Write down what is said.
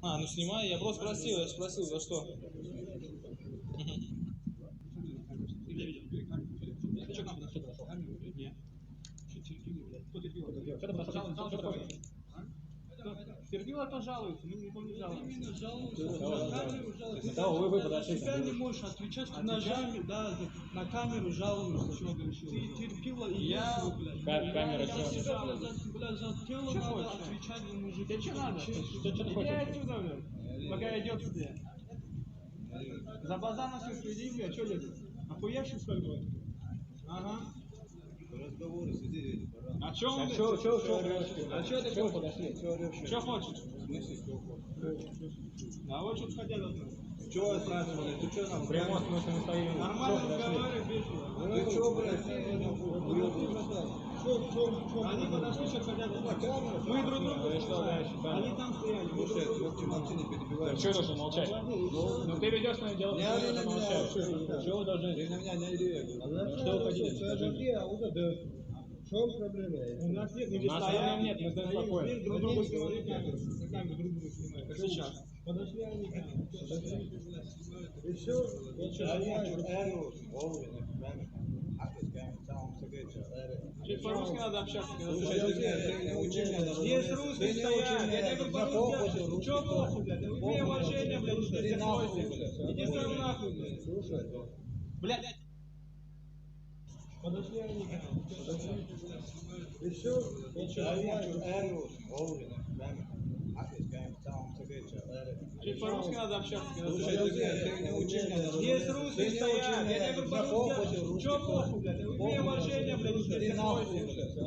А, ну снимай, я просто спросил, за что. Ты что к нам подошел? Нет. Кто терпил? Что ты подошел? Что такое? Терпил, это жалуется, мы никому не жалуемся. Именно жалуются, на камеру жалуются. Да, вы подошли. Тебя не можешь отвечать, ножами, да, на камеру жалуются. Ты терпила и я... Камера я что? себя, блядь, за тело надо отвечать на мужика. Тебе что надо? Что ты Иди хочешь? отсюда, блядь. Пока идет тебе. За базар на все следи, блядь, что делать? Охуевший сколько? Ага. Разговоры сидели. А что он? А что ты Что подошли? Что хочешь? А вот что хотят от нас. Что спрашивали? Ты что нам? Прямо смысле настроение. Нормально разговаривай, весело. Ты что, блядь? Они подошли, что хотят от нас. Мы друг друга слушаем. Они там стояли. Слушай, молчи, не перебивай. Что должен молчать? Ну ты ведешь свое дело, Не ты ори должен на меня. молчать. Что вы должны? Ты на меня не ори. Что вы хотите? Скажи. В чем проблема? У нас нет, У нас проблем нет, мы стоим спокойно. Здесь друг друга снимали камеру. На камеру друг друга снимают. Как сейчас. Подошли они к нам. И все. Чуть по-русски надо общаться. Слушай, ты не учи меня. Здесь русские стоят. Я говорю по-русски. Че похуй, блядь? Имей уважение, блядь, что ты просишь. Иди сам нахуй, блядь. Слушай. Блядь. Подошли они к нам. И все. Чуть по-русски надо общаться. Слушай, ты не учи меня. Здесь русские стоят. Я говорю по-русски. Че похуй, блядь? Имей уважение, блядь, что ты просишь.